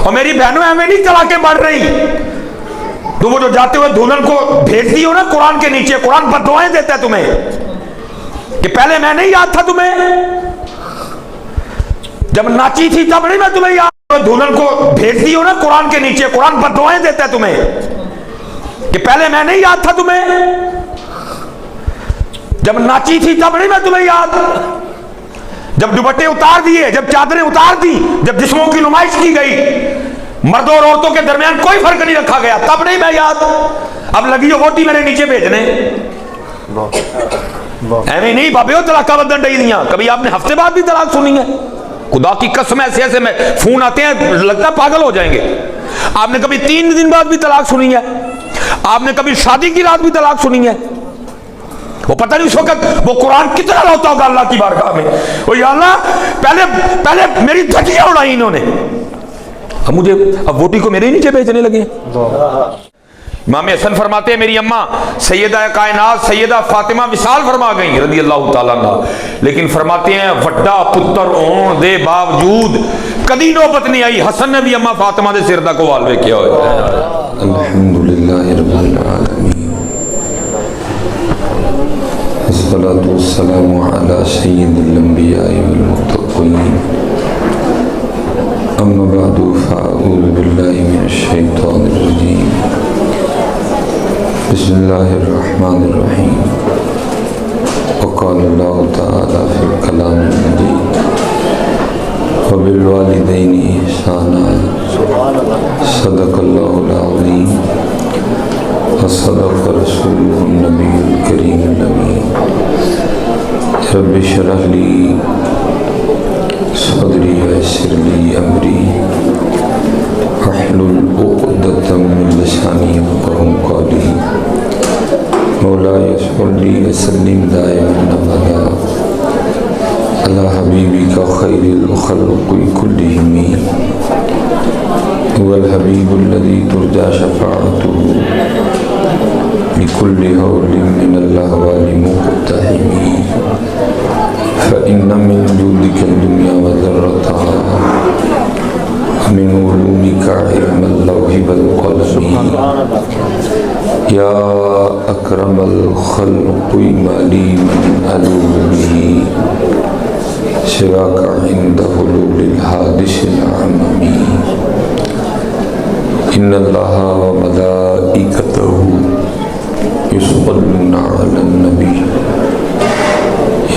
اور میری بہنوں ہمیں نہیں طلاقیں بڑھ رہی، تو وہ جو جاتے ہوئے دلہن کو بھیجتی ہو نا قرآن کے نیچے، قرآن پر دعائیں دیتا ہے تمہیں کہ پہلے میں نہیں یاد تھا تمہیں، جب ناچی تھی تب نہیں میں تمہیں یاد، دلہن کو بھیجتی ہو نا قرآن کے نیچے، قرآن پر دعائیں دیتا ہے تمہیں کہ پہلے میں نہیں یاد تھا تمہیں، جب ناچی تھی تب نہیں میں تمہیں یاد، جب دوپٹے اتار دیے، جب چادریں اتار دی، جب جسموں کی نمائش کی گئی، مردوں اور عورتوں کے درمیان کوئی فرق نہیں رکھا گیا، تب نہیں میں یاد، اب لگی ہو ووٹی میرے نیچے بھیجنے، ایویں نہیں بابے ہو طلاقہ بدن ڈئی دیاں، کبھی آپ نے ہفتے بعد بھی طلاق سنی ہے؟ خدا کی قسم ایسے ایسے میں فون آتے ہیں لگتا ہے پاگل ہو جائیں گے۔ آپ نے کبھی 3 دن بعد بھی طلاق سنی ہے؟ آپ نے کبھی شادی کی رات بھی طلاق سنی ہے؟ وہ پتہ نہیں اس وقت وہ قرآن کتنا روتا ہوگا اللہ کی بارگاہ میں، وہ یا اللہ پہلے میری دھجیاں اڑائی انہوں نے، اب مجھے اب ووٹی کو میرے ہی نیچے بھیجنے لگے۔ امام حسن فرماتے ہیں میری اماں سیدہ کائنات سیدہ فاطمہ وصال فرما گئی رضی اللہ تعالیٰ عنہ، لیکن فرماتے ہیں وڈا پتر ہون دے باوجود کدی نوبت نہیں آئی حسن نے بھی اماں فاطمہ دے سر دا کو والوے کیا ہوئے۔ الحمدللہ رب العالمین، الصلاة والسلام علی سید الانبیاء والمتقین، اما بعد فاعوذ باللہ من الشیطان الرجیم، بسم اللہ الرحمن الرحیم، وقال اللہ تعالی فی الکلام المجید، وبالوالدین احسانا، صدق اللہ العظیم، وصدق رسولہ النبی الکریم الامین، رب اشرح لی صدری ویسر لی امری، واحلل عقدۃ من لسانی یفقہوا قولی، مولاي صلی وسلم دائما ابدا علی حبیبک خیر الخلق کلہم، هو الحبیب الذی ترجى شفاعته لكل هول من الاهوال مقتحم، فإن من جودك الدنيا وذرتها، من علومك علم اللوح والقلم، یا اکرم الخلق ما لی من الوذ به سواک عند حلول الحادث العمم، ان اللہ وملائکتہ یصلون علی النبی،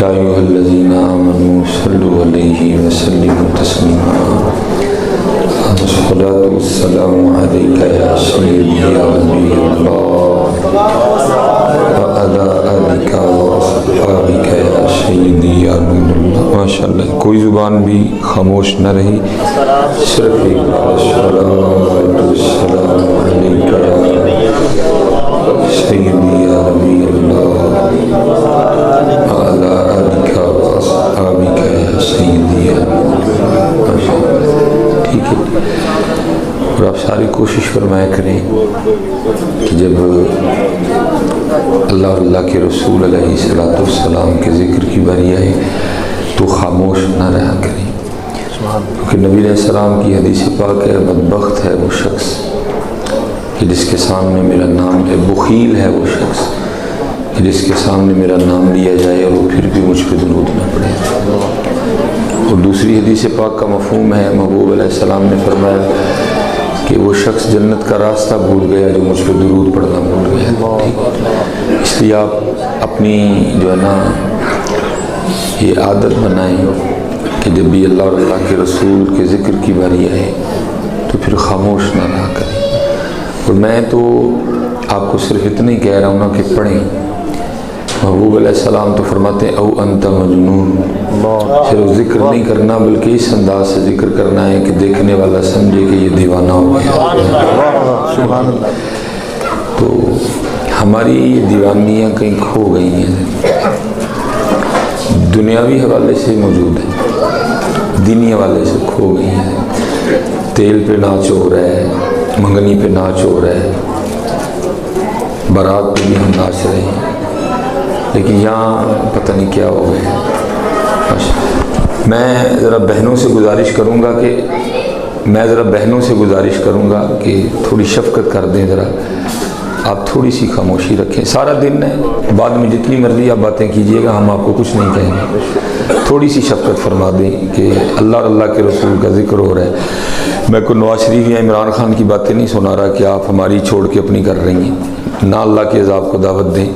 یا ایھا الذین آمنوا صلوا علیہ وسلموا تسلیما، الصلاة والسلام علیک یا سیدی یا نبی اللہ، وعلی آلک واصحابک یا سیدی یا نور اللہ۔ ماشاءاللہ کوئی زبان بھی خاموش نہ رہی، صرف ایک الصلاة والسلام علیک یا سیدی یا نبی اللہ، وعلی آلک واصحابک یا سیدی یا نور اللہ۔ ٹھیک ہے، اور آپ ساری کوشش فرمایا کریں کہ جب اللہ اور اللہ کے رسول علیہ السلام کے ذکر کی باری آئے تو خاموش نہ رہا کریں، کیونکہ نبی علیہ السلام کی حدیث پاک ہے بدبخت ہے وہ شخص کہ جس کے سامنے میرا نام ہے، بخیل ہے وہ شخص کہ جس کے سامنے میرا نام لیا جائے اور وہ پھر بھی مجھ پہ درود نہ پڑے۔ اور دوسری حدیث پاک کا مفہوم ہے، محبوب علیہ السلام نے فرمایا کہ وہ شخص جنت کا راستہ بھول گیا جو مجھ پہ درود پڑھنا بھول گیا۔ اس لیے آپ اپنی جو ہے نا یہ عادت بنائیں کہ جب بھی اللہ اور اللہ کے رسول کے ذکر کی باری آئے تو پھر خاموش نہ رہا کریں۔ اور میں تو آپ کو صرف اتنا ہی کہہ رہا ہوں نا کہ پڑھیں۔ محبوب علیہ السلام تو فرماتے ہیں او انت مجنون، صرف ذکر نہیں کرنا بلکہ اس انداز سے ذکر کرنا ہے کہ دیکھنے والا سمجھے کہ یہ دیوانہ ہو گیا۔ تو ہماری یہ دیوانیاں کہیں کھو گئی ہیں، دنیاوی حوالے سے موجود ہیں، دینی حوالے سے کھو گئی ہیں۔ تیل پہ ناچ ہو رہا ہے، منگنی پہ ناچ ہو رہا ہے، بارات پہ بھی ہم ناچ رہے ہیں، لیکن یہاں پتہ نہیں کیا ہو گیا۔ میں ذرا بہنوں سے گزارش کروں گا کہ میں ذرا بہنوں سے گزارش کروں گا کہ تھوڑی شفقت کر دیں، ذرا آپ تھوڑی سی خاموشی رکھیں. سارا دن ہے، بعد میں جتنی مرضی آپ باتیں کیجئے گا، ہم آپ کو کچھ نہیں کہیں گے. تھوڑی سی شفقت فرما دیں کہ اللہ اور اللہ کے رسول کا ذکر ہو رہا ہے. میں کو نواز شریف یا عمران خان کی باتیں نہیں سنا رہا کہ آپ ہماری چھوڑ کے اپنی کر رہی ہیں. نہ اللہ کے عذاب کو دعوت دیں.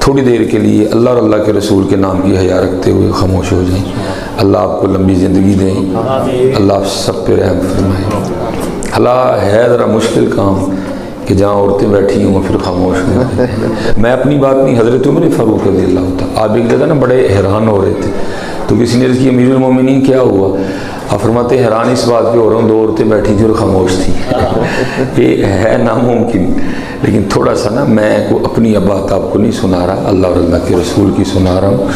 تھوڑی دیر کے لیے اللہ اور اللہ کے رسول کے نام کی حیا رکھتے ہوئے خاموش ہو جائیں. اللہ آپ کو لمبی زندگی دیں. اللہ آپ سب پہ رحم فرمائے. اللہ ہے ذرا مشکل کام کہ جہاں عورتیں بیٹھی ہوں پھر خاموش ہیں. میں اپنی بات نہیں، حضرت عمر فاروق رضی اللہ تعالیٰ، آپ ایک جگہ نا بڑے حیران ہو رہے تھے تو کسی نے عرض کی امیر المومنین کیا ہوا؟ آپ فرماتے حیران اس بات پہ ہو رہا ہوں 2 عورتیں بیٹھی تھیں اور خاموش تھیں. یہ ہے ناممکن، لیکن تھوڑا سا نا میں کو اپنی بات آپ کو نہیں سنا رہا، اللہ اور اللہ کے رسول کی سنا رہا ہوں.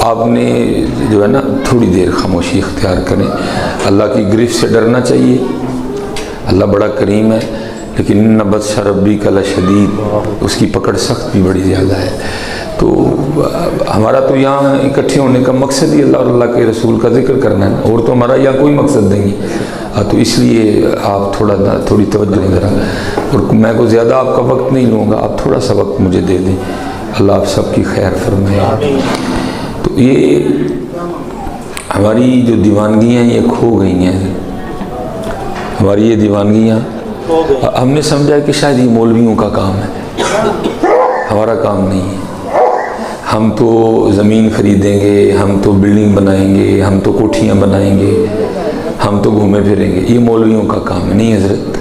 آپ نے جو ہے نا تھوڑی دیر خاموشی اختیار کریں. اللہ کی گرفت سے ڈرنا چاہیے. اللہ بڑا کریم ہے، لیکن ان بطش ربک لشدید، اس کی پکڑ سخت بھی بڑی زیادہ ہے. تو ہمارا تو یہاں اکٹھے ہونے کا مقصد ہی اللہ اور اللہ کے رسول کا ذکر کرنا ہے، اور تو ہمارا یہاں کوئی مقصد نہیں. تو اس لیے آپ تھوڑی توجہ ذرا، اور میں کو زیادہ آپ کا وقت نہیں لوں گا، آپ تھوڑا سا وقت مجھے دے دیں. اللہ آپ سب کی خیر فرمائے. تو یہ ہماری جو دیوانگیاں یہ کھو گئی ہیں. ہماری یہ دیوانگیاں ہم نے سمجھا کہ شاید یہ مولویوں کا کام ہے، ہمارا کام نہیں ہے. ہم تو زمین خریدیں گے، ہم تو بلڈنگ بنائیں گے، ہم تو کوٹھیاں بنائیں گے، ہم تو گھومے پھریں گے. یہ مولویوں کا کام ہے. نہیں حضرت،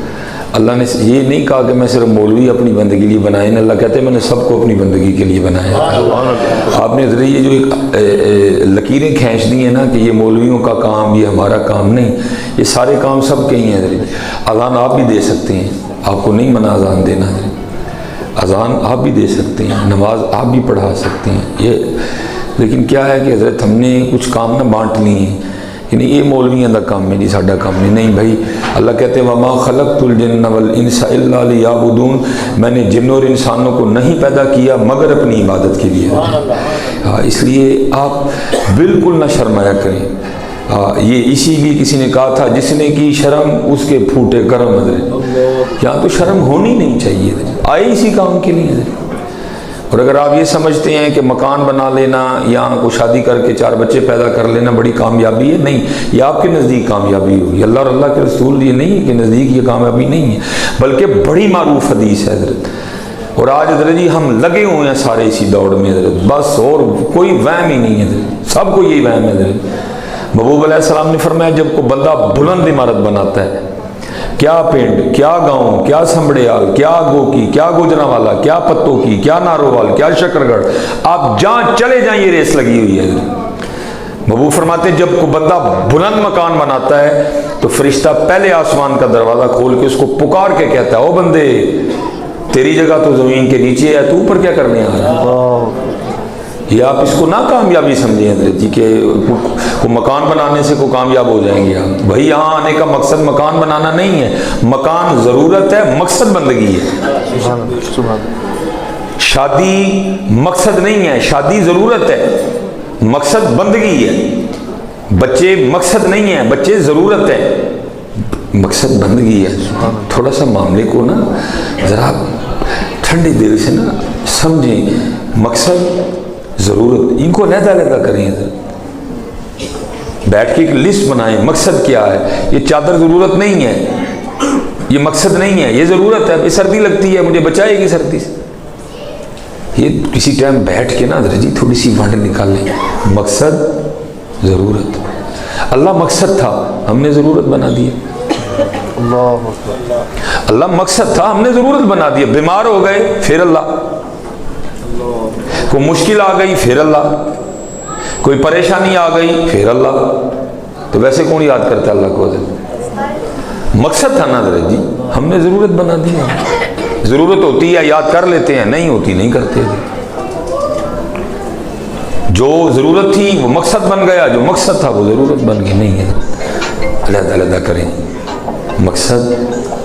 اللہ نے یہ نہیں کہا کہ میں صرف مولوی اپنی بندگی کے لیے بنائے. اللہ کہتے ہیں میں نے سب کو اپنی بندگی کے لیے بنایا. آپ نے حضرت یہ جو ایک لکیریں کھینچ دی ہیں نا کہ یہ مولویوں کا کام، یہ ہمارا کام نہیں، یہ سارے کام سب کے ہی ہیں. حضرت اذان آپ بھی دے سکتے ہیں، آپ کو نہیں منع اذان دینا. حضرت اذان آپ بھی دے سکتے ہیں، نماز آپ بھی پڑھا سکتے ہیں. لیکن کیا ہے کہ حضرت ہم نے کچھ کام نہ بانٹ لیے ہیں، یعنی یہ مولویوں کا کام ہے جی، ساڈا کام نہیں بھائی. اللہ کہتے ہیں وما خلقت الجن والانس الا لیعبدون، میں نے جن اور انسانوں کو نہیں پیدا کیا مگر اپنی عبادت کے لیے. اس لیے آپ بالکل نہ شرمایا کریں. یہ اسی لیے کسی نے کہا تھا جس نے کی شرم اس کے پھوٹے کرم. حضرت یہاں تو شرم ہونی نہیں چاہیے، آئے اسی کام کے لیے. اور اگر آپ یہ سمجھتے ہیں کہ مکان بنا لینا یا کو شادی کر کے 4 بچے پیدا کر لینا بڑی کامیابی ہے، نہیں، یہ آپ کے نزدیک کامیابی ہوگی. اللہ اور اللہ کے رسول یہ نہیں کہ نزدیک یہ کامیابی نہیں ہے، بلکہ بڑی معروف حدیث ہے. حضرت اور آج حضرت جی ہم لگے ہوئے ہیں سارے اسی دوڑ میں حضرت، بس اور کوئی وہم ہی نہیں ہے حضرت، سب کو یہی وہم ہے. حضرت محبوب علیہ السلام نے فرمایا جب کو بندہ بلند عمارت بناتا ہے، کیا پنڈ، کیا گاؤں، کیا سمبڑیال، کیا گوکی، کیا گوجرانوالا، کیا پتوں کی، کیا نارووال، کیا شکر گڑھ، آپ جہاں چلے جائیں یہ ریس لگی ہوئی ہے. محبوب فرماتے ہیں جب کو بندہ بلند مکان بناتا ہے تو فرشتہ پہلے آسمان کا دروازہ کھول کے اس کو پکار کے کہتا ہے او بندے تیری جگہ تو زمین کے نیچے ہے، تو اوپر کیا کرنے آ رہا ہے. یہ آپ اس کو نہ کامیابی سمجھیں حضرت جی کہ کو مکان بنانے سے کو کامیاب ہو جائیں گے آپ. بھائی یہاں آنے کا مقصد مکان بنانا نہیں ہے، مکان ضرورت ہے، مقصد بندگی ہے. شادی مقصد نہیں ہے، شادی ضرورت ہے، مقصد بندگی ہے. بچے مقصد نہیں ہے، بچے ضرورت ہے، مقصد بندگی ہے. تھوڑا سا معاملے کو نا ذرا ٹھنڈے دل سے نا سمجھیں. مقصد ضرورت ان کو علیحدہ علیحدہ کریں. بیٹھ کے ایک لسٹ بنائیں مقصد کیا ہے. یہ چادر ضرورت نہیں ہے، یہ مقصد نہیں ہے، یہ ضرورت ہے. سردی لگتی ہے مجھے بچائے گی سردی سے. یہ کسی ٹائم بیٹھ کے نا حضرت جی تھوڑی سی ونڈ نکالیں. مقصد ضرورت، اللہ مقصد تھا ہم نے ضرورت بنا دی. اللہ مقصد تھا ہم نے ضرورت بنا دی. بیمار ہو گئے پھر اللہ، کوئی مشکل آ گئی پھر اللہ، کوئی پریشانی آ گئی پھر اللہ. تو ویسے کون یاد کرتا اللہ کو؟ مقصد تھا نا حضرت جی، ہم نے ضرورت بنا دیا. ضرورت ہوتی ہے یاد کر لیتے ہیں، نہیں ہوتی نہیں کرتے. جو ضرورت تھی وہ مقصد بن گیا، جو مقصد تھا وہ ضرورت بن گئی. نہیں ہے، علیحدہ علیحدہ کریں. مقصد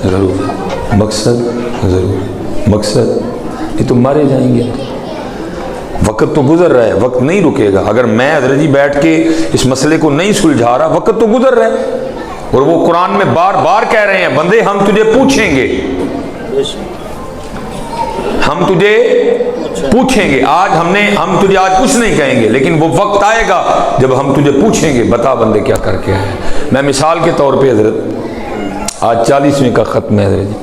ضرورت، مقصد ضرورت، مقصد. یہ تو مارے جائیں گے. وقت تو گزر رہا ہے، وقت نہیں رکے گا. اگر میں حضرت جی بیٹھ کے اس مسئلے کو نہیں سلجھا رہا، وقت تو گزر رہا ہے. اور وہ قرآن میں بار بار کہہ رہے ہیں بندے ہم تجھے پوچھیں گے، ہم تجھے پوچھیں گے. ہم تجھے آج کچھ نہیں کہیں گے، لیکن وہ وقت آئے گا جب ہم تجھے پوچھیں گے بتا بندے کیا کر کے آئے. میں مثال کے طور پہ حضرت آج 40ویں کا ختم ہے حضرت جی،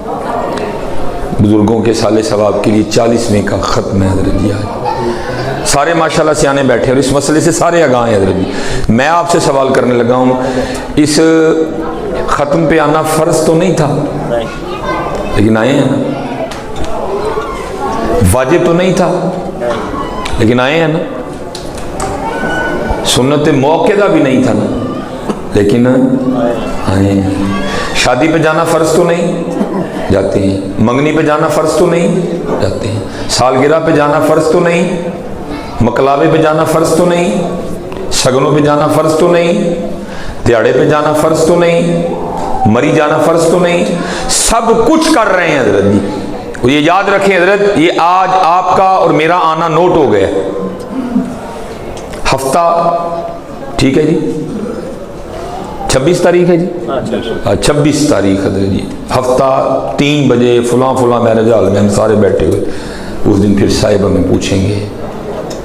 بزرگوں کے سال ثواب کے لیے 40ویں کا ختم ہے حضرت جی. آج سارے ماشاءاللہ سیانے بیٹھے اور اس مسئلے سے سارے آگاہ ہیں حضرت جی. میں آپ سے سوال کرنے لگا ہوں، اس ختم پہ آنا فرض تو نہیں تھا، لیکن آئے ہیں نا. واجب تو نہیں تھا، لیکن آئے ہیں نا. سنت موقعہ بھی نہیں تھا نا، لیکن آئے ہیں. شادی پہ جانا فرض تو نہیں، جاتے ہیں. منگنی پہ جانا فرض تو نہیں، جاتے ہیں. سالگرہ پہ جانا فرض تو نہیں، مکلاوے پہ جانا فرض تو نہیں، شگنوں پہ جانا فرض تو نہیں، دیہڑے پہ جانا فرض تو نہیں، مری جانا فرض تو نہیں. سب کچھ کر رہے ہیں حضرت جی. اور یہ یاد رکھیں حضرت، یہ آج آپ کا اور میرا آنا نوٹ ہو گیا. ہفتہ ٹھیک ہے جی، 26 تاریخ ہے جی، 26 تاریخ حضرت جی. ہفتہ 3 بجے فلاں فلاں میرج ہال میں ہم سارے بیٹھے ہوئے. اس دن پھر صاحب ہمیں پوچھیں گے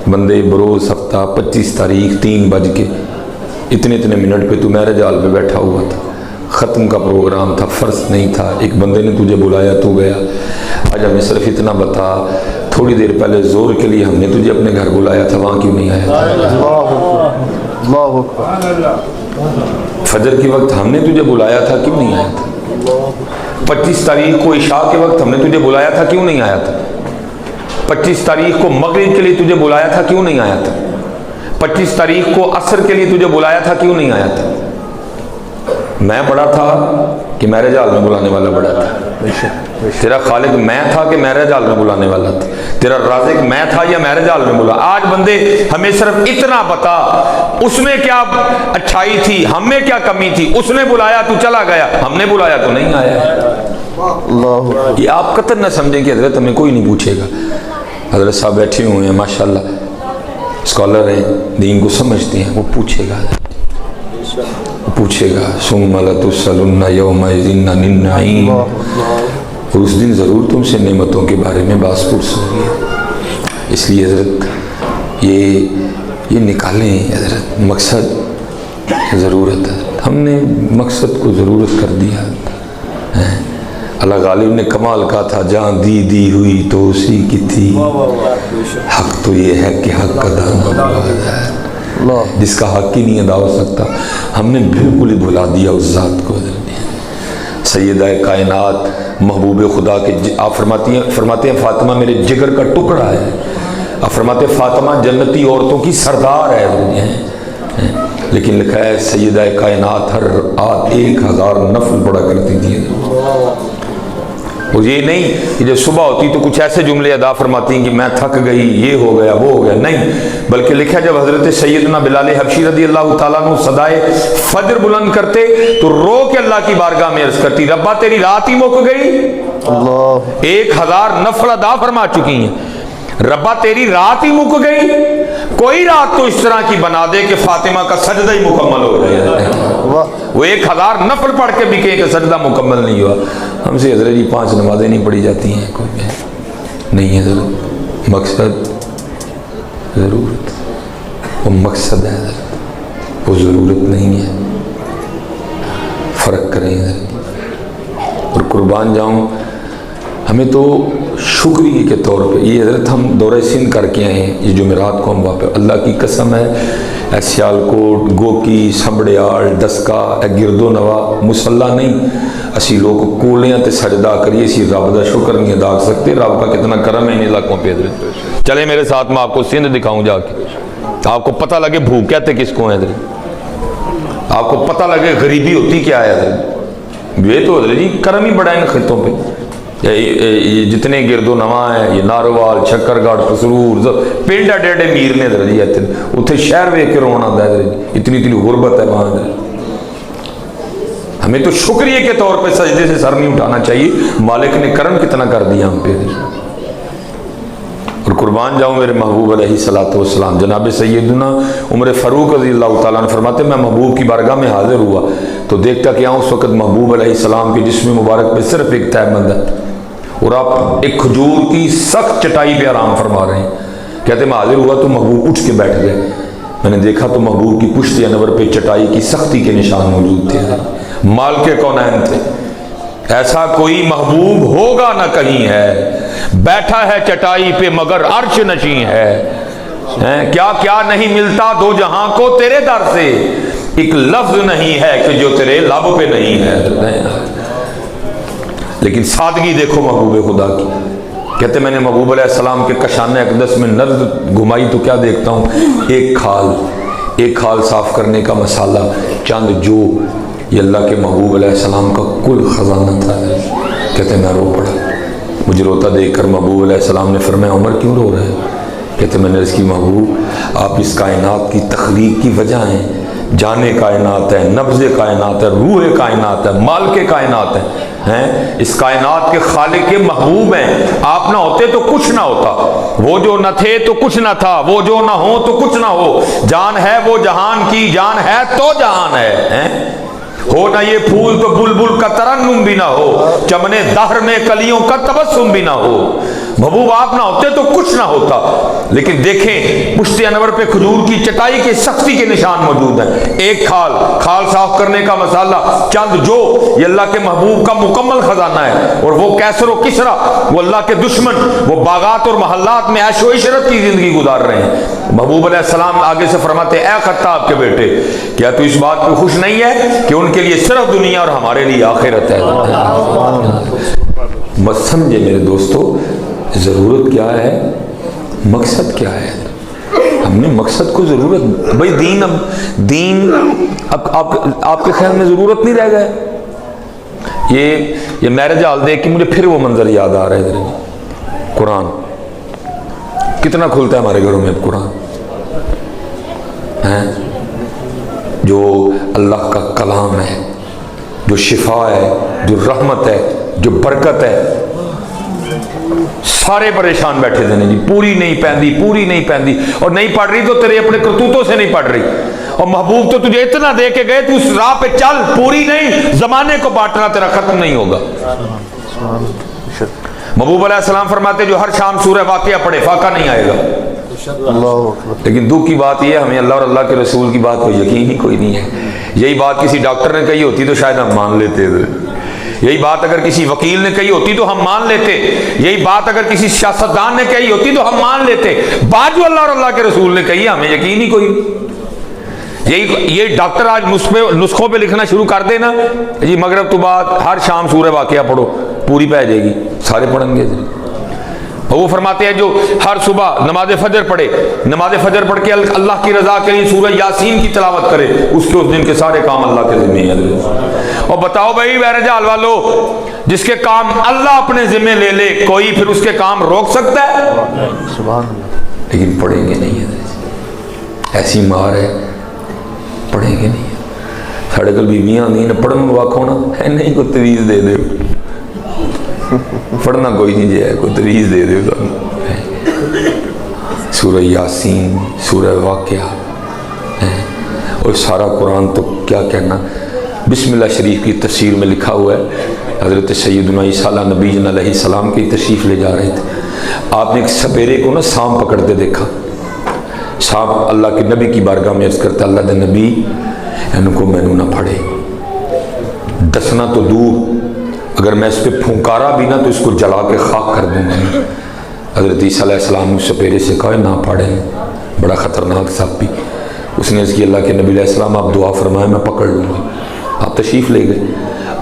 بندے بروز ہفتہ 25 تاریخ 3 بج کے اتنے منٹ پہ تو میرج ہال پہ بیٹھا ہوا تھا، ختم کا پروگرام تھا، فرض نہیں تھا. ایک بندے نے تجھے بلایا تو گیا. آج ہمیں صرف اتنا بتا، تھوڑی دیر پہلے زور کے لیے ہم نے تجھے اپنے گھر بلایا تھا، وہاں کیوں نہیں آیا تھا؟ فجر کے وقت ہم نے تجھے بلایا تھا، کیوں نہیں آیا تھا؟ 25 تاریخ کو عشاء کے وقت ہم نے تجھے بلایا تھا، کیوں نہیں آیا تھا؟ 25 تاریخ کو مغرب کے لیے تجھے بلایا تھا، کیوں نہیں آیا تھا؟ 25 تاریخ کو عصر کے لیے تجھے بلایا تھا، کیوں نہیں آیا تھا؟ میں بڑا تھا کہ میرج ہال میں بلانے والا بڑا تھا؟ تیرا خالق میں تھا کہ میرج ہال میں بلانے والا تھا؟ تیرا رازق میں تھا یا میرج ہال میں بلا؟ آج بندے ہمیں صرف اتنا بتا، اس میں کیا اچھائی تھی، ہم میں کیا کمی تھی؟ اس نے بلایا تو چلا گیا، ہم نے بلایا تو نہیں آیا. یہ آپ قطر نہ سمجھیں کہ حضرت ہمیں کوئی نہیں پوچھے گا. حضرت صاحب بیٹھے ہوئے ہیں ماشاءاللہ، اسکالر ہیں، دین کو سمجھتے ہیں، وہ پوچھے گا، پوچھے گا ثم لتسألن یومئذ عن النعیم. اور اس دن ضرور تم سے نعمتوں کے بارے میں باز پرس ہوگی. اس لیے حضرت یہ نکالیں حضرت مقصد ضرورت ہے. ہم نے مقصد کو ضرورت کر دیا. اللہ غالب نے کمال کہا تھا، جان دی ہوئی تو اسی کی تھی، حق تو یہ ہے کہ حق ادا نہ ہے، جس کا حق ہی نہیں ادا ہو سکتا. ہم نے بالکل ہی بھلا دیا اس ذات کو. سیدہ کائنات محبوب خدا کے آپ فرماتے ہیں فاطمہ میرے جگر کا ٹکڑا ہے. آپ فرماتے ہیں فاطمہ جنتی عورتوں کی سردار ہے، لیکن لکھا ہے سیدہ کائنات ہر رات 1000 نفل پڑھا کرتی تھی. اور یہ نہیں کہ جب صبح ہوتی تو کچھ ایسے جملے ادا فرماتی ہیں کہ میں تھک گئی، یہ ہو گیا وہ ہو گیا، نہیں، بلکہ لکھا جب حضرت سیدنا بلال حبشی رضی اللہ تعالیٰ عنہ صدائے فجر بلند کرتے تو رو کے اللہ کی بارگاہ میں عرض کرتی، ربا تیری رات ہی مک گئی. 1000 نفل ادا فرما چکی ہیں، ربا تیری رات ہی مک گئی، کوئی رات تو اس طرح کی بنا دے کہ فاطمہ کا سجدہ ہی مکمل ہو جائے. وہ 1000 نفل پڑھ کے بھی کہیں کہ سجدہ مکمل نہیں ہوا. ہم سے حضرت جی 5 نمازیں نہیں پڑھی جاتی ہیں، کوئی نہیں ہے حضرت. مقصد ضرورت، وہ مقصد ہے حضرت، وہ ضرورت نہیں ہے. فرق کریں حضرت. اور قربان جاؤں، ہمیں تو شکریہ کے طور پہ یہ حضرت ہم دورہ سندھ کر کے آئے ہیں. یہ جمعرات کو ہم واپس، اللہ کی قسم ہے، سیالکوٹ، گوکی، سنبڑیال، ڈسکا، گرد و نوا مسلح نہیں، اسی لوگ کولیاں تے سجدہ کریے، اسی رب دا شکر نہیں ادا کر سکتے. رب کا کتنا کرم ہے ان علاقوں پہ حضرت. چلے میرے ساتھ میں آپ کو سندھ دکھاؤں جا کے، آپ کو پتہ لگے بھوک کہتے کس کو ہے حضرت، آپ کو پتہ لگے غریبی ہوتی کیا ہے حضرت. یہ تو حضرت جی کرم ہی بڑا ہے ان خطوں پہ. یہ جتنے گرد و نواں ہیں، یہ ناروال، چھکر گڑھ، پسرور، پنڈ اڈے اڈے میر نے حضرت جی اتنے شہر ویکھ کے رونا آتا ہے حضرت جی. اتنی غربت ہے وہاں حضرت. ہمیں تو شکریہ کے طور پہ سجدے سے سر نہیں اٹھانا چاہیے، مالک نے کرم کتنا کر دیا ہم پہ. اور قربان قربان جاؤں میرے محبوب علیہ الصلوۃ والسلام. جناب سیدنا عمر فاروق رضی اللہ تعالیٰ عنہ فرماتے میں محبوب کی بارگاہ میں حاضر ہوا تو دیکھتا کہ اس وقت محبوب علیہ السلام کے جسم مبارک پہ صرف ایک تہبند ہے اور آپ ایک کھجور کی سخت چٹائی پہ آرام فرما رہے ہیں. کہتے میں حاضر ہوا تو محبوب اٹھ کے بیٹھ گئے. میں نے دیکھا تو محبوب کی پشت انور پہ چٹائی کی سختی کے نشان موجود تھے. مالک کونین تھے. ایسا کوئی محبوب ہوگا نہ کہیں ہے, بیٹھا ہے چٹائی پہ مگر عرش نشیں ہے. کیا کیا نہیں ملتا دو جہاں کو تیرے در سے, ایک لفظ نہیں ہے کہ جو تیرے لب پہ نہیں ہے. لیکن سادگی دیکھو محبوب خدا کی. کہتے میں نے محبوب علیہ السلام کے کشان اقدس میں نظر گھمائی تو کیا دیکھتا ہوں, ایک کھال صاف کرنے کا مسالہ, چند جو, یہ اللہ کے محبوب علیہ السلام کا کل خزانہ تھا. کہتے میں رو پڑا. مجھے روتا دیکھ کر محبوب علیہ السلام نے فرمایا عمر کیوں رو رہے ہیں؟ کہتے میں نے عرض کی محبوب آپ اس کائنات کی تخلیق کی وجہ ہیں. جانے کائنات ہے, نبض کائنات ہے, روح کائنات ہے, مال کے کائنات ہیں. اس کائنات کے خالق کے محبوب ہیں. آپ نہ ہوتے تو کچھ نہ ہوتا, وہ جو نہ تھے تو کچھ نہ تھا, وہ جو نہ ہو تو کچھ نہ ہو. جان ہے وہ جہان کی, جان ہے تو جہان ہے. ہو نہ یہ پھول تو بلبل کا ترنم بھی نہ ہو, چمنے دہر میں کلیوں کا تبسم بھی نہ ہو. محبوب آپ نہ ہوتے تو کچھ نہ ہوتا. لیکن دیکھیں پشت انور پہ کھجور کی چٹائی کی سختی کے نشان موجود ہیں. ایک کھال صاف کرنے کا مسالہ, چند جو, یہ اللہ کے محبوب کا مکمل خزانہ ہے. اور وہ کیسر و کسرا, وہ اللہ کے دشمن, وہ باغات اور محلات میں عیش و عشرت کی زندگی گزار رہے ہیں. محبوب علیہ السلام آگے سے فرماتے اے خطاب کے بیٹے, کیا تو اس بات پہ خوش نہیں ہے کہ ان کے لیے صرف دنیا اور ہمارے لیے آخرت ہے؟ مت سمجھے میرے دوستو, ضرورت کیا ہے, مقصد کیا ہے. ہم نے مقصد کو ضرورت, بھائی دین اب آپ کے خیال میں ضرورت نہیں رہ گئے. یہ میرج ہال دیکھ کے مجھے پھر وہ منظر یاد آ رہا ہے. قرآن کتنا کھلتا ہے ہمارے گھروں میں اب قرآن ہے, جو اللہ کا کلام ہے, جو شفا ہے, جو رحمت ہے, جو برکت ہے. سارے پریشان بیٹھے تھے جی, پوری نہیں پہنتی اور نہیں پڑھ رہی تو تیرے اپنے کرتوتوں سے نہیں پڑھ رہی. اور محبوب تو تجھے اتنا دے کے گئے, تو اس راہ پہ چل, پوری نہیں, زمانے کو بانٹنا تیرا ختم نہیں ہوگا. محبوب علیہ السلام فرماتے جو ہر شام سورہ واقعہ پڑھے فاقہ نہیں آئے گا. لیکن دکھ کی بات یہ ہے, ہمیں اللہ اور اللہ کے رسول کی بات کو یقین ہی کوئی نہیں ہے. یہی بات کسی ڈاکٹر نے کہی ہوتی تو شاید ہم مان لیتے تھے. یہی بات اگر کسی وکیل نے کہی ہوتی تو ہم مان لیتے. یہی بات اگر کسی سیاستدان نے کہی ہوتی تو ہم مان لیتے. بات جو اللہ اور اللہ کے رسول نے کہی ہمیں یقین ہی کوئی نہیں. یہ ڈاکٹر آج نسخوں پہ لکھنا شروع کر دے نا جی, مغرب تو بعد ہر شام سورہ واقعہ پڑھو, پوری پہ جائے گی, سارے پڑھیں گے. اور وہ فرماتے ہیں جو ہر صبح نماز فجر پڑھے, نماز فجر پڑھ کے اللہ کی رضا کے لیے سورہ یاسین کی تلاوت کرے, اس دن کے سارے کام اللہ کے ذمہ ہیں. اور بتاؤ بھائی بہر جال والو, جس کے کام اللہ اپنے ذمہ لے لے, کوئی پھر اس کے کام روک سکتا ہے؟ لیکن پڑھیں گے نہیں. ایسی مار ہے, پڑھیں گے نہیں. ساڑھے کل بیویاں آدھی نے پڑھن واقع ہونا ہے نہیں, کوئی تویز دے دے, پڑھنا کوئی نہیں جائے, کوئی تویز دے دے. سورہ یاسین, سورہ واقعہ اور سارا قرآن تو کیا کہنا. بسم اللہ شریف کی تفسیر میں لکھا ہوا ہے, حضرت سیدنا عیسیٰ نبی علیہ السلام کی تشریف لے جا رہے تھے. آپ نے ایک سپیرے کو نا سانپ پکڑتے دیکھا. سانپ اللہ کے نبی کی بارگاہ میں عرض کرتا اللہ دے نبی ان کو میں نہ پھڑے, دسنا تو دور, اگر میں اس پہ پھونکارا بھی نا تو اس کو جلا کے خاک کر دوں گا. حضرت عیسیٰ علیہ السلام نے اس سپیرے سے کہا نہ پھاڑیں, بڑا خطرناک سانپ بھی. اس نے اس کی اللہ کے نبی علیہ السلام آپ دعا فرمائے میں پکڑ لوں گا. آپ تشریف لے گئے.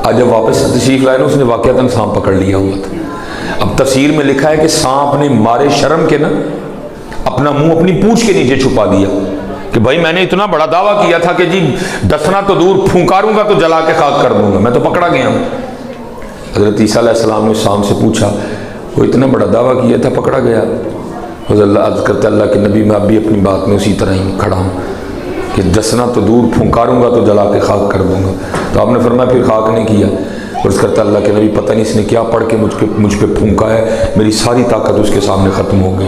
آج جب واپس تشریف لائے نا اس نے واقعتاً سانپ پکڑ لیا ہوا تھا. اب تفسیر میں لکھا ہے کہ سانپ نے مارے شرم کے نا اپنا منہ اپنی پونچھ کے نیچے چھپا دیا کہ بھائی میں نے اتنا بڑا دعویٰ کیا تھا کہ جی دسنا تو دور, پھونکاروں گا تو جلا کے خاک کر دوں گا, میں تو پکڑا گیا ہوں. حضرت عیسیٰ علیہ السلام نے سانپ سے پوچھا وہ اتنا بڑا دعویٰ کیا تھا پکڑا گیا؟ حضرت اللہ عرض کرتا اللہ کے نبی میں اب بھی اپنی بات میں اسی طرح ہی کھڑا ہوں کہ دسنا تو دور, پھونکاروں گا تو جلا کے خاک کر دوں گا. تو آپ نے فرمایا پھر خاک نہیں کیا. عرض کرتا اللہ کے نبی پتہ نہیں اس نے کیا پڑھ کے مجھ پہ پھونکا ہے, میری ساری طاقت اس کے سامنے ختم ہو گئی.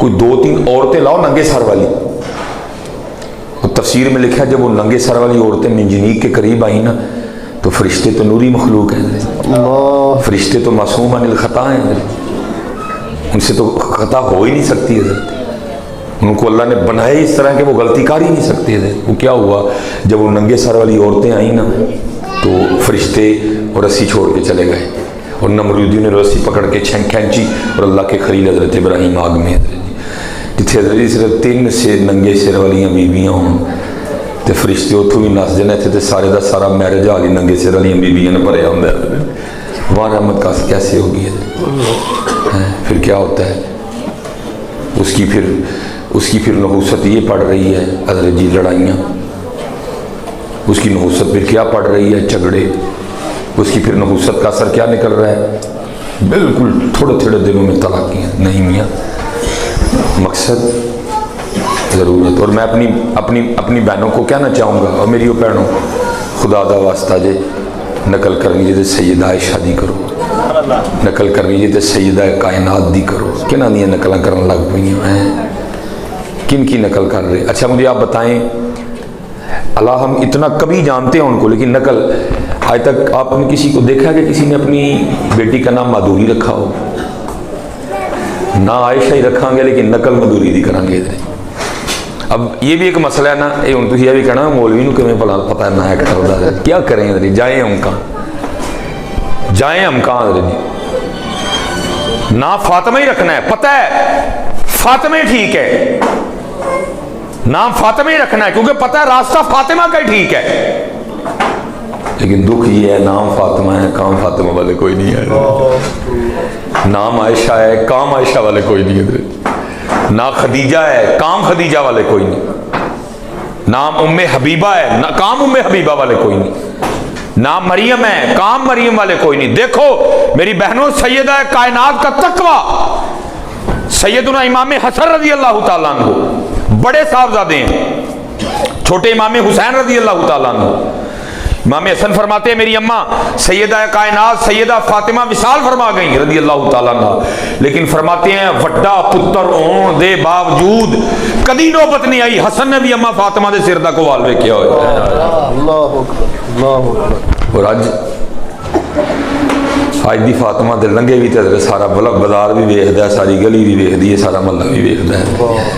کوئی 2-3 عورتیں لاؤ ننگے سر والی. وہ تفسیر میں لکھا جب وہ ننگے سر والی عورتیں منجنیق کے قریب آئیں نا تو فرشتے تو نوری مخلوق ہیں، فرشتے تو معصوم عن الخطا ہیں، ان سے تو خطا ہو ہی نہیں سکتی حضرت. ان کو اللہ نے بنایا اس طرح کہ وہ غلطی کر ہی نہیں سکتے تھے. وہ کیا ہوا جب وہ ننگے سر والی عورتیں آئیں نا تو فرشتے اور رسی چھوڑ کے چلے گئے اور نمرودیوں نے رسی پکڑ کے کھینچی اور اللہ کے خلیل حضرت ابراہیم آگ میں جتنے حضرت صرف 3 سے ننگے سر والیاں بیویاں ہوں تو فرشتے اتوں بھی نس جانے تھے تو سارے دا سارا میرج آ گئی ننگے سر والیاں بیویاں نے بھریا ہوں. وہاں رحمت کا کیسے ہوگی ہے؟ پھر کیا ہوتا ہے اس کی پھر نحوست یہ پڑ رہی ہے حضرت جی لڑائیاں، اس کی نحوست پھر کیا پڑ رہی ہے جھگڑے، اس کی پھر نحوست کا اثر کیا نکل رہا ہے بالکل تھوڑے دنوں میں طلاقیاں. نہیں میاں مقصد ضرورت. اور میں اپنی بہنوں کو کہنا چاہوں گا اور میری وہ بہنوں خدا دا واسطہ جے نقل کرنی جی تے سیدہ عائشہ دی کرو، نقل کرنی جی تے سیدہ کائنات دی کرو. کنہ دیا نقلیں کرن لگ پئی ہیں، کن کی نقل کر رہے؟ اچھا مجھے آپ بتائیں اللہ ہم اتنا کبھی جانتے ہیں ان کو لیکن نقل آج تک آپ نے کسی کو دیکھا کہ کسی نے اپنی بیٹی کا نام مادھوری رکھا ہو؟ نہ عائشہ ہی رکھاں گے لیکن نقل مادھوری دی کریں گے. اب یہ بھی ایک مسئلہ ہے نا، یہ ہوں تھی یہ بھی کہنا مولوی نو کمیں پتہ ہے نہ ہے کرتا کیا کریں ادھر جائیں ہم کہاں ادھر جی نہ فاطمہ ہی رکھنا ہے. پتہ ہے فاطمہ ہی ٹھیک ہے، نام فاطمہ ہی رکھنا ہے کیونکہ پتہ ہے راستہ فاطمہ کا ہی ٹھیک ہے. لیکن دکھ یہ ہے نام فاطمہ ہے کام فاطمہ والے کوئی نہیں ہے، نام عائشہ ہے کام عائشہ والے کوئی نہیں ہے، نہ خدیجہ ہے کام خدیجہ والے کوئی نہیں، نام ام حبیبہ ہے کام ام حبیبہ والے کوئی نہیں، نام مریم ہے کام مریم والے کوئی نہیں. دیکھو میری بہنوں سیدہ کائنات کا تقوی سیدنا امام حسن رضی اللہ تعالیٰ عنہ بڑے صاحبزادے ہیں، چھوٹے امام حسین رضی اللہ تعالیٰ عنہ. امام حسن فرماتے ہیں میری اماں سیدہ کائنات سیدہ فاطمہ وصال فرما گئی رضی اللہ تعالیٰ عنہ، لیکن فرماتے ہیں وڈا پتر ہون دے باوجود کدی نوبت نہیں آئی حسن نے بھی اماں فاطمہ دے سر دا کو والوے کیا ہوئے. اور آج دی فاطمہ دے لنگے بھی تے سارا بازار بھی ویکھدا ہے، ساری گلی بھی ویکھدی ہے، سارا محلہ بھی ویکھدا ہے،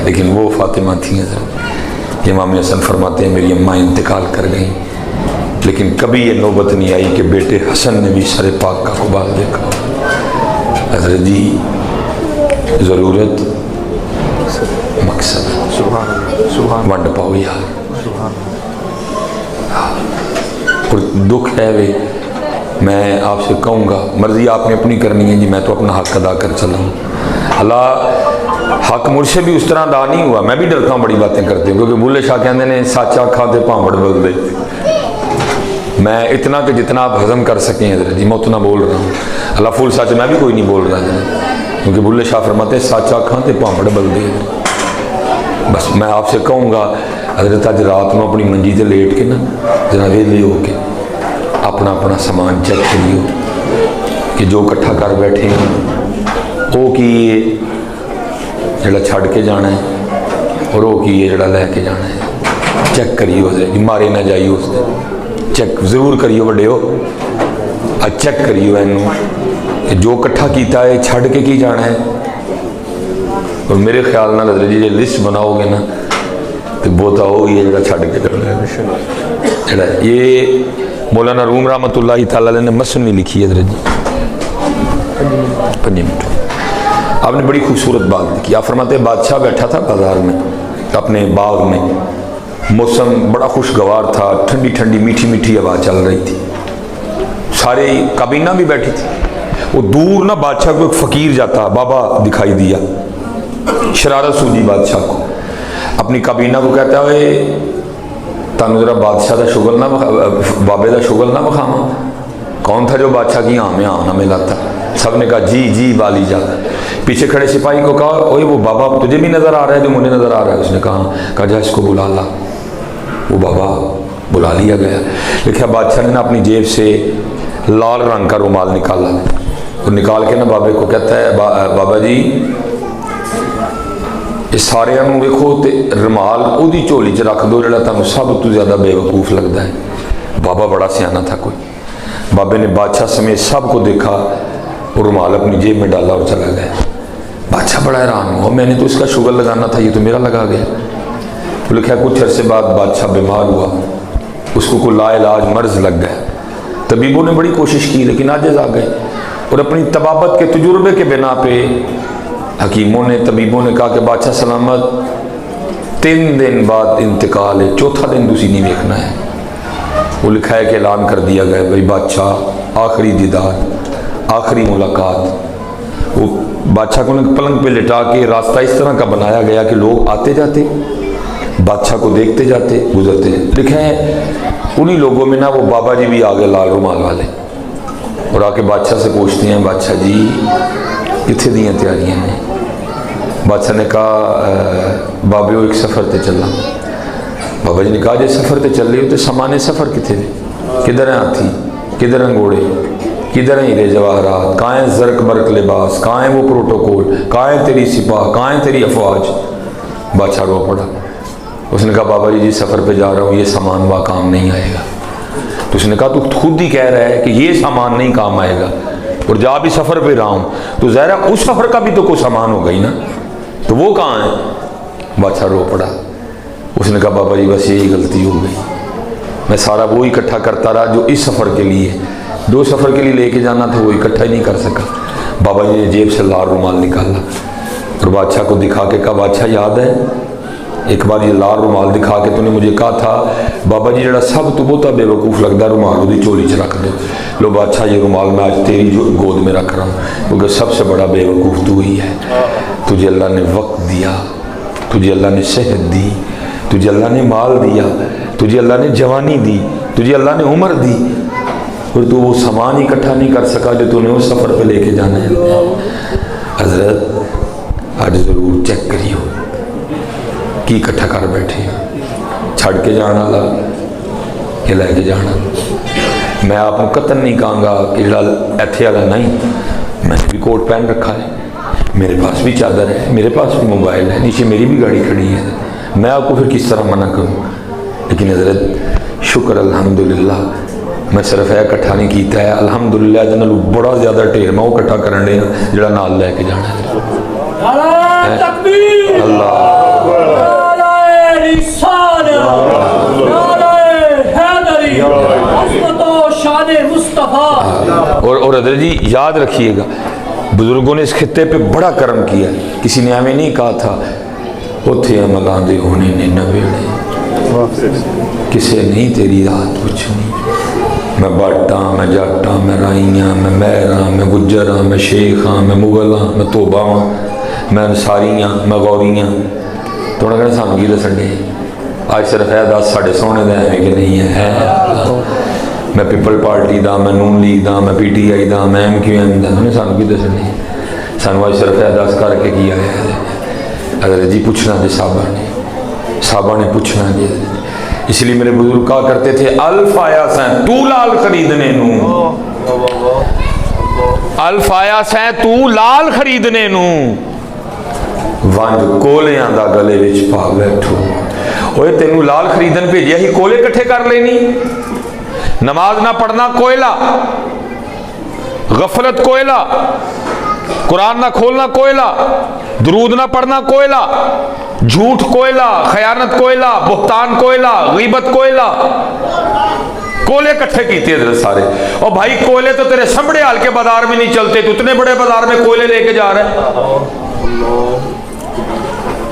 لیکن وہ فاطمہ تھیں. امام حسن فرماتے ہیں میری اماں انتقال کر گئیں لیکن کبھی یہ نوبت نہیں آئی کہ بیٹے حسن نے بھی سر پاک کا قبال دیکھا. حضرت جی ضرورت مقصد ونڈ پاؤ یار. اور دکھ ہے وے میں آپ سے کہوں گا مرضی آپ نے اپنی کرنی ہے جی میں تو اپنا حق ادا کر چلا ہوں. اللہ حق مجھ سے بھی اس طرح ادا نہیں ہوا، میں بھی ڈرتا ہوں بڑی باتیں کرتے ہوں کیونکہ بھولے شاہ کہتے ہیں سچ آکھا تے پاوڑ بول دے. میں اتنا کہ جتنا آپ ہضم کر سکیں حضرت جی میں اتنا بول رہا ہوں. اللہ فول سچ میں بھی کوئی نہیں بول رہا کیونکہ بھولے شاہ فرماتے ہیں سچ آکھاں تے پاوڑ بل دے. بس میں آپ سے کہوں گا حضرت اج رات میں اپنی منجی تے لیٹ کے نا ذرا ویلے ہو کے اپنا سامان چیک کریو کہ جو کٹھا کر بیٹھے ہیں وہ کی جڑا چھڑ کے جانا ہے اور وہ کی جڑا لے کے جانا ہے. چیک کریو جی مارے نہ جائیو اس دے چیک ضرور کریو بڑے ہو چیک کریو اینو کہ جو کٹھا کیتا ہے چھڑ کے کی جانا ہے. اور میرے خیال نہ حضرت جی لسٹ بناؤ گے نا تو بوتا ہوگی یہ جڑا چھڑ کے جانا ہے. جڑا یہ مولانا روم رحمۃ اللہ تعالیٰ نے مسنوی لکھی ہے حضرت جی 5 منٹ. آپ نے بڑی خوبصورت بات لکھی. آپ فرماتے ہیں بادشاہ بیٹھا تھا بازار میں اپنے باغ میں، موسم بڑا خوشگوار تھا، ٹھنڈی ٹھنڈی میٹھی میٹھی ہوا چل رہی تھی، سارے کابینہ بھی بیٹھی تھی. وہ دور نہ بادشاہ کو ایک فقیر جاتا بابا دکھائی دیا، شرارت سوجی بادشاہ کو، اپنی کابینہ کو کہتا ہے تانوں ذرا بادشاہ دا شغل نہ بابے دا شغل نہ بخاواں. کون تھا جو بادشاہ کی آم نہ ملاتا؟ سب نے کہا جی جی والی جا. پیچھے کھڑے سپاہی کو کہا اوے وہ بابا تجھے بھی نظر آ رہا ہے جو مجھے نظر آ رہا ہے. اس نے کہا جا اس کو بلا لا. وہ بابا بلا لیا گیا. لکھا بادشاہ نے نا اپنی جیب سے لال رنگ کا رومال نکالا اور نکال کے نا بابے کو کہتا ہے بابا جی یہ سارے ویکھو تے رومال وہی جھولی چ رکھ دو جڑا تمہیں سب تو زیادہ بے وقوف لگتا ہے. بابا بڑا سیانا تھا کوئی. بابے نے بادشاہ سمیت سب کو دیکھا, وہ رومال اپنی جیب میں ڈالا اور چلا گیا. بادشاہ بڑا حیران ہوا, میں نے تو اس کا شوگر لگانا تھا, یہ تو میرا لگا گیا. وہ لکھا کچھ عرصے بعد بادشاہ بیمار ہوا, اس کو کوئی لا علاج مرض لگ گیا. طبیبوں نے بڑی کوشش کی لیکن عاجز آ گئے, اور اپنی طبابت کے تجربے کے بنا پہ حکیموں نے طبیبوں نے کہا کہ بادشاہ سلامت, 3 دن بعد انتقال ہے, 4تھا دن تسی نہیں دیکھنا ہے. وہ لکھا ہے کہ اعلان کر دیا گیا بھائی بادشاہ آخری دیدار, آخری ملاقات. وہ بادشاہ کو پلنگ پہ لٹا کے راستہ اس طرح کا بنایا گیا کہ لوگ آتے جاتے بادشاہ کو دیکھتے جاتے گزرتے. لکھا ہے انہی لوگوں میں نا وہ بابا جی بھی آگے لال رومال والے, اور آ کے بادشاہ سے پوچھتے ہیں بادشاہ جی کتنے دیاں تیاریاں ہیں. بادشاہ نے کہا بابے وہ ایک سفر تے چلا. بابا جی نے کہا جی سفر تے چل رہی ہو تو سامان سفر کتنے نے, کدھر ہیں ہاتھی, کدھر ہیں گھوڑے, کدھر ہیں ہیرے جواہرات, کہاں ہیں زرق برق لباس, کہاں ہیں وہ پروٹوکول, کہاں ہیں تیری سپاہ, کہاں ہیں تیری افواج. بادشاہ رو پڑا. اس نے کہا بابا جی سفر پہ جا رہا ہوں, یہ سامان وہاں کام نہیں آئے گا. تو اس نے کہا تو خود ہی کہہ رہا ہے کہ یہ سامان نہیں کام آئے گا, اور جا بھی سفر پہ رہا ہوں, تو ظاہر ہے اس سفر کا بھی تو کوئی سامان ہوگا ہی نا, تو وہ کہاں ہے. بادشاہ رو پڑا. اس نے کہا بابا جی بس یہی غلطی ہو گئی, میں سارا وہ اکٹھا کرتا رہا جو اس سفر کے لیے, 2 سفر کے لیے لے کے جانا تھا وہ اکٹھا ہی نہیں کر سکا. بابا جی نے جیب سے لال رومال نکالا اور بادشاہ کو دکھا کے کہا بادشاہ یاد ہے ایک بار یہ لال رومال دکھا کے تو نے مجھے کہا تھا بابا جی جڑا سب تو بہت بے وقوف لگتا ہے رومال وہی چولی چ رکھ دو. لو بادشاہ یہ رومال میں آج تیری گود میں رکھ رہا ہوں, کیونکہ سب سے بڑا بے وقوف تو ہی ہے. تجھے اللہ نے وقت دیا, تجھے اللہ نے صحت دی, تجھے اللہ نے مال دیا, تجھے اللہ نے جوانی دی, تجھے اللہ نے عمر دی, اور تو وہ سامان اکٹھا نہیں کر سکا جو تو نے اس سفر پہ لے کے جانا ہے. حضرت آج ضرور چیک کریو کی اکٹھا کر بیٹھے, چھڑ کے جانا لا کہ لے کے جانا. میں آپ کو قطن نہیں کہاں گا کہ جڑا ایتھے والا نہیں, میں نے بھی کوٹ پہن رکھا ہے, میرے پاس بھی چادر ہے, میرے پاس بھی موبائل ہے, نیچے میری بھی گاڑی کھڑی ہے, میں آپ کو پھر کس طرح منع کروں. لیکن حضرت شکر الحمدللہ میں صرف یہ اکٹھا نہیں کیتا ہے, الحمدللہ جنہوں بڑا زیادہ ٹھیر میں وہ اکٹھا کرن دے جڑا نال لے کے جانا ہے. اللہ اور حضرت جی یاد رکھیے گا بزرگوں نے اس خطے پہ بڑا کرم کیا. کسی نے ہمیں نہیں کہا تھا اتھے عملاں دے ہونے نے نویڑے, کسے نہیں تیری رات پوچھنی. میں باٹاں, میں جاٹاں, میں رائیاں, میں مہراں, میں گجراں, میں شیخاں, میں مغلاں, میں توباں, میں انصاریاں, میں غوریاں. تو انہوں نے کہنا سانو کی دسن دے آج صرف ہے 10 ساڑھے سونے دے ہیں کہ نہیں ہے. میں پیپل پارٹی دا, میں نون لیگ دا, میں پی ٹی آئی دا, میں ایم کیو ایم دا, انہوں نے سانو کی دسن دے سانو آج صرف ہے 10 کر کے کیا ہے. حضرت جی پوچھنا جی صحابہ نے پوچھنا جی. اس لیے میرے بزرگ کہا کرتے تھے الف آیا سین تو لال خریدنے نو, الف آیا سین تو لال خریدنے نو, ونج کولیاں دا گلے وچ پا بیٹھو. اوے تینوں لال خریدن بھیجیا ہی کولے کٹھے کر لینی. نماز نہ پڑھنا کوئلہ, غفلت کوئلہ, قرآن نہ کھولنا کوئلہ, درود نہ پڑھنا کوئلہ, جھوٹ کوئلہ, خیانت کوئلہ, بہتان کوئلہ, غیبت کوئلہ. کولے کٹھے کیتے حضرت سارے. اور بھائی کوئلے تو تیرے سمبڑے حال کے بازار میں نہیں چلتے, تو اتنے بڑے بازار میں کوئلے لے کے جا رہے ہیں.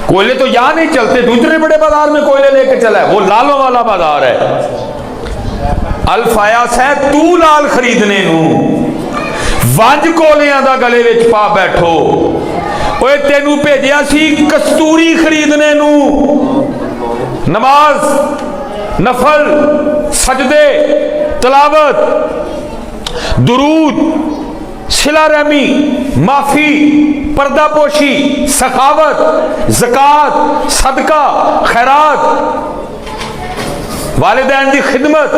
کوئلے تو یہاں نہیں چلتے, دوسرے بڑے بازار میں کوئلے لے کے چلا ہے, وہ لالوں والا بازار ہے. الفایاس ہے تو لال خریدنے نو, ونج کولیاں دا گلے وچ پا بیٹھو. اوے تینوں بھیجیا سی کستوری خریدنے نو. نماز, نفل, سجدے, تلاوت, درود, صلہ رحمی, معافی, پردہ پوشی, سخاوت, زکوٰۃ, صدقہ, خیرات, والدین دی خدمت,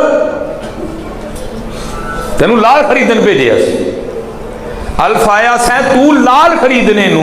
تینوں لال خریدن بھیجیا سی. الف آیا سین تو لال خریدنے نو,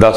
10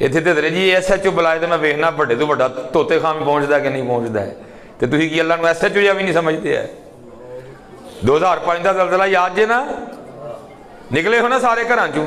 ਇੱਥੇ ਤੇ ਹਜ਼ਰਤ ਜੀ SHO ਬੁਲਾਏ ਤੇ ਮੈਂ ਵੇਖਣਾ ਵੱਡੇ ਤੋਂ ਵੱਡਾ ਤੋਤੇ ਖਾਂ ਵੀ ਪਹੁੰਚਦਾ ਕਿ ਨਹੀਂ ਪਹੁੰਚਦਾ ਹੈ, ਤੇ ਤੁਸੀਂ ਕੀ ਅੱਲਾ ਨੂੰ SHO ਜਿਹਾ ਵੀ ਨਹੀਂ ਸਮਝਦੇ ਹੈ। 2005 ਦਾ ਜ਼ਲਜ਼ਲਾ ਯਾਦ ਜੇ ਨਾ, ਨਿਕਲੇ ਹੋ ਨਾ ਸਾਰੇ ਘਰਾਂ ਚੋਂ,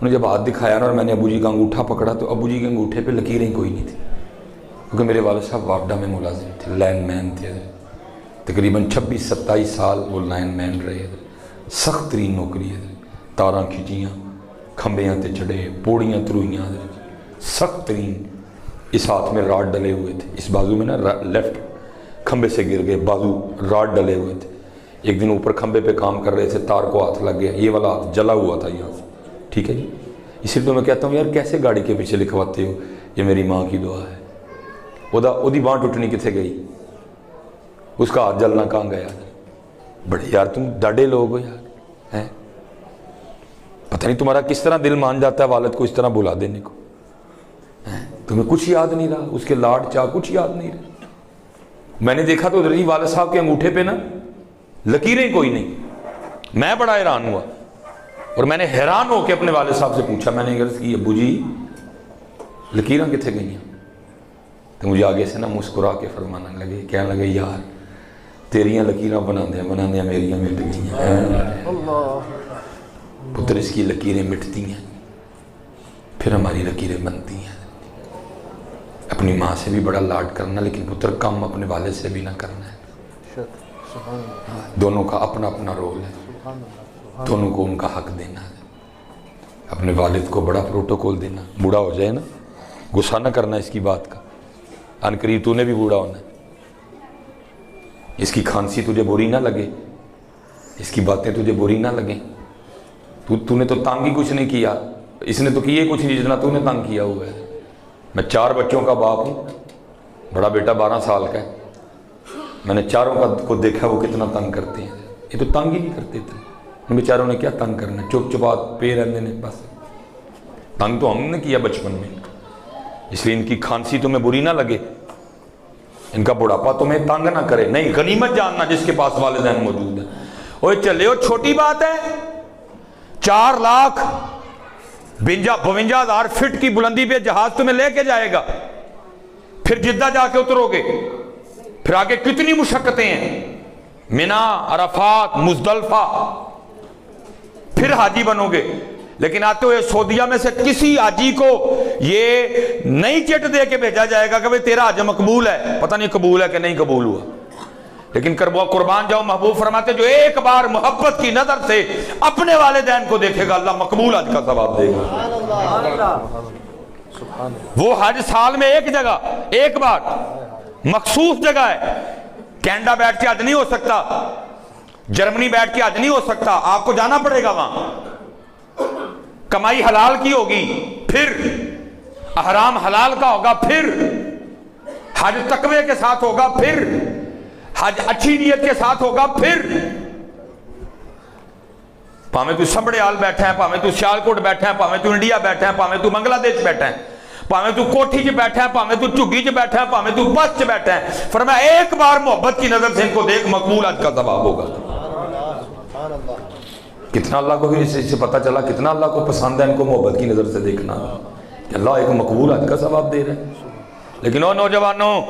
انہیں جب ہاتھ دکھایا نا اور میں نے ابو جی کا انگوٹھا پکڑا تو ابو جی کے انگوٹھے پہ لکیریں کوئی نہیں تھی، کیونکہ میرے والد صاحب واپڈا میں ملازم تھے، لائن مین تھے، تقریباً 26-27 سال وہ لائن مین رہے، سخت ترین نوکری ہے، تاراں کھچیاں، کھمبیاں تے چڑھے، پوڑیاں تروئیاں، سخت ترین۔ اس ہاتھ میں راڈ ڈلے ہوئے تھے، اس بازو میں نا لیفٹ کھمبے سے گر گئے، بازو راڈ ڈلے ہوئے تھے۔ ایک دن اوپر کھمبے پہ کام کر رہے تھے، تار کو ہاتھ لگ گیا، یہ والا ہاتھ جلا ہوا تھا یہاں سے، ٹھیک ہے جی۔ اسی لیے تو میں کہتا ہوں یار کیسے گاڑی کے پیچھے لکھواتے ہو، یہ میری ماں کی دعا ہے۔ وہ بانھ ٹوٹنی کتنے گئی، اس کا ہاتھ جلنا کہاں گیا؟ بڑے یار تم ڈاڈے لوگ ہو یار، ہیں پتہ نہیں تمہارا کس طرح دل مان جاتا ہے والد کو اس طرح بلا دینے کو، تمہیں کچھ یاد نہیں رہا، اس کے لاڈ چاہ کچھ یاد نہیں رہا۔ میں نے دیکھا تو رضی والد صاحب کے انگوٹھے پہ نا لکیریں کوئی نہیں، میں بڑا حیران ہوا، اور میں نے حیران ہو کے اپنے والد صاحب سے پوچھا، میں نے عرض کی ابو جی لکیراں کتنے گئی ہیں؟ تو مجھے آگے سے نا مسکرا کے فرمانے لگے، کہنے لگے یار تیریاں لکیراں بنا دیا میریاں مٹ گئی ہیں، پتر اس کی لکیریں مٹتی ہیں پھر ہماری لکیریں بنتی ہیں۔ اپنی ماں سے بھی بڑا لاڈ کرنا، لیکن پتر کم اپنے والد سے بھی نہ کرنا ہے، دونوں کا اپنا اپنا رول ہے، دونوں کو ان کا حق دینا ہے۔ اپنے والد کو بڑا پروٹوکول دینا، بوڑھا ہو جائے نا غصہ نہ کرنا اس کی بات کا، ان قریب تو نے بھی بوڑھا ہونا ہے، اس کی کھانسی تجھے بری نہ لگے، اس کی باتیں تجھے بری نہ لگیں، تو نے تو تنگ ہی کچھ نہیں کیا، اس نے تو کیے کچھ نہیں جتنا تو نے تنگ کیا ہوا ہے۔ میں 4 بچوں کا باپ ہوں، بڑا بیٹا 12 سال کا ہے، میں نے چاروں کو دیکھا وہ کتنا تنگ کرتے ہیں، یہ تو تنگ ہی نہیں کرتے تھے، ان بیچاروں نے کیا تنگ کرنا، چپ چپات پے رہنے نے، بس تنگ تو ہم نے کیا بچپن میں، اس لیے ان کی کھانسی تمہیں بری نہ لگے، ان کا بڑھاپا تمہیں تنگ نہ کرے، نہیں غنیمت جاننا جس کے پاس والدین موجود ہیں۔ اوہ چلے ہو چھوٹی بات ہے، 4 لاکھ 52,000 فٹ کی بلندی پہ جہاز تمہیں لے کے جائے گا، پھر جدہ جا کے اترو گے، پھر آگے کتنی مشقتیں ہیں، مینا، عرفات، مزدلفہ، پھر حاجی بنو گے، لیکن آتے ہوئے سعودیہ میں سے کسی حاجی کو یہ نہیں چٹ دے کے بھیجا جائے گا کہ بھئی تیرا حج مقبول ہے، پتہ نہیں قبول ہے کہ نہیں قبول ہوا، لیکن قربان جاؤ محبوب فرماتے جو ایک بار محبت کی نظر سے اپنے والدین کو دیکھے گا اللہ مقبول حج کا ثواب دے گا۔ وہ حج سال میں ایک جگہ، ایک بار مخصوص جگہ ہے، کینیڈا بیٹھ کے حج نہیں ہو سکتا، جرمنی بیٹھ کے حج نہیں ہو سکتا، آپ کو جانا پڑے گا وہاں، کمائی حلال کی ہوگی، پھر احرام حلال کا ہوگا، پھر حج تقوی کے ساتھ ہوگا، پھر حج اچھی نیت کے ساتھ ہوگا، پھر پاویں تو سمبڑے آل بیٹھا ہے، پاویں تو سیالکوٹ بیٹھا ہے، پاویں تو انڈیا بیٹھا ہے، پاویں تو بنگلہ دیش بیٹھا ہے، پاویں تو کوٹھی چ بیٹھا ہے، پاویں تو چگی چ بیٹھا ہے، پاویں تو بس چ بیٹھا ہے، فرمایا ایک بار محبت کی نظر سے ان کو دیکھ مقبول حج کا ثواب ہوگا۔ کتنا اللہ کو اس سے پتہ چلا کتنا اللہ کو پسند ہے ان کو محبت کی نظر سے دیکھنا، کہ اللہ ایک مقبول حج کا ثواب دے رہے ہیں۔ لیکن او نوجوانوں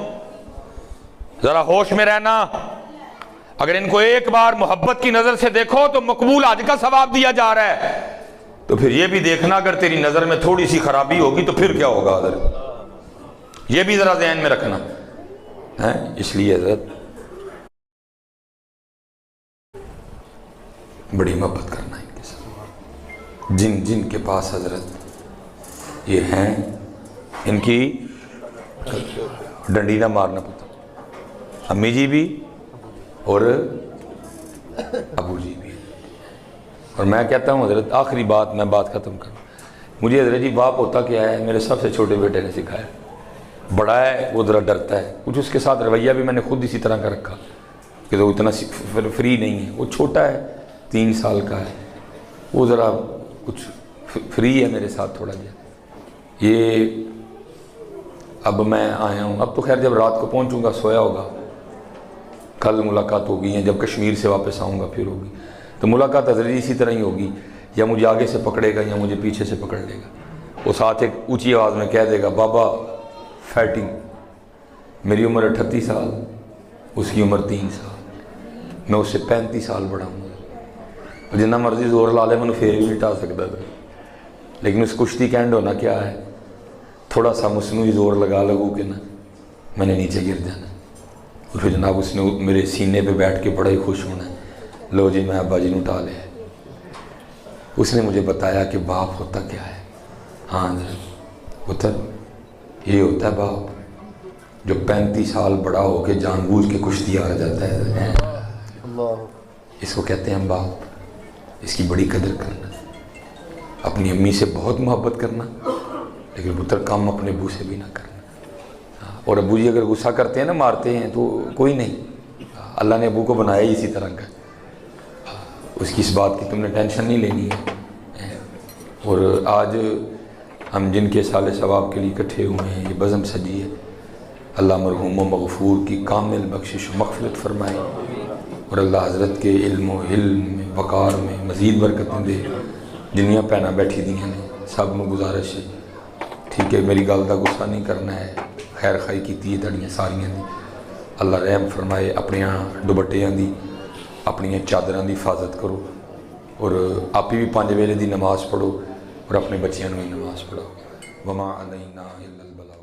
ذرا ہوش میں رہنا، اگر ان کو ایک بار محبت کی نظر سے دیکھو تو مقبول حج کا ثواب دیا جا رہا ہے، تو پھر یہ بھی دیکھنا اگر تیری نظر میں تھوڑی سی خرابی ہوگی تو پھر کیا ہوگا، حضرت یہ بھی ذرا ذہن میں رکھنا ہے۔ اس لیے حضرت بڑی محبت کرنا ان کے ساتھ، جن کے پاس حضرت یہ ہیں ان کی ڈنڈی نہ مارنا پتا، امی جی بھی اور ابو جی بھی۔ اور میں کہتا ہوں حضرت آخری بات، میں بات ختم کروں، مجھے حضرت جی باپ ہوتا کیا ہے، میرے سب سے چھوٹے بیٹے نے سکھایا، بڑا ہے وہ ذرا ڈرتا ہے کچھ، اس کے ساتھ رویہ بھی میں نے خود اسی طرح کا رکھا کہ وہ اتنا فری نہیں ہے، وہ چھوٹا ہے 3 سال کا ہے، وہ ذرا کچھ فری ہے میرے ساتھ تھوڑا جا۔ یہ اب میں آیا ہوں، اب تو خیر جب رات کو پہنچوں گا سویا ہوگا، کل ملاقات ہوگی، یا جب کشمیر سے واپس آؤں گا پھر ہوگی، تو ملاقات حضرت اسی طرح ہی ہوگی، یا مجھے آگے سے پکڑے گا یا مجھے پیچھے سے پکڑ لے گا، وہ ساتھ ایک اونچی آواز میں کہہ دے گا بابا فائٹنگ، میری عمر 38 سال، اس کی عمر 3 سال، میں اس سے 35 سال بڑا ہوں، جنہ مرضی زور لا لے میں پھر بھی مٹا سکتا تھا، لیکن اس کشتی کا اینڈ ہونا کیا ہے؟ تھوڑا سا مصنوعی زور لگا لگو کہ نا میں نے نیچے گر جانا، اور پھر جناب اس نے میرے سینے پہ بیٹھ کے بڑا ہی خوش ہونا ہے، لو جی میں ابا جی نو اٹھا لے۔ اس نے مجھے بتایا کہ باپ ہوتا کیا ہے۔ ہاں پتر یہ ہوتا ہے باپ جو 35 سال بڑا ہو کے جان بوجھ کے کشتی آ جاتا ہے، اس کو کہتے ہیں باپ۔ اس کی بڑی قدر کرنا، اپنی امی سے بہت محبت کرنا، لیکن پتر کام اپنے ابو سے بھی نہ کرنا۔ اور ابو جی اگر غصہ کرتے ہیں نا، مارتے ہیں، تو کوئی نہیں، اللہ نے ابو کو بنایا ہی اسی طرح کا، اس کی اس بات کی تم نے ٹینشن نہیں لینی ہے۔ اور آج ہم جن کے سال ثواب کے لیے اکٹھے ہوئے ہیں، یہ بزم سجی ہے، اللہ مرحوم و مغفور کی کامل بخشش و مغفرت فرمائے، اور اللہ حضرت کے علم و حلم میں وقار میں مزید برکتیں دے۔ جنیاں پہنا بیٹھی دیاں نے سب نو گزارش ہے، ٹھیک ہے، میری گل دا غصہ نہیں کرنا ہے، خیر خائی کیتی ہے تڑیاں ساریاں دی، اللہ رحم فرمائے، اپنیاں دوپٹیاں دی اپنی چادراں دی حفاظت کرو، اور آپ بھی 5 ویلے دی نماز پڑھو، اور اپنے بچیاں نو ہی نماز پڑھو۔ وما علینا الا البلاغ۔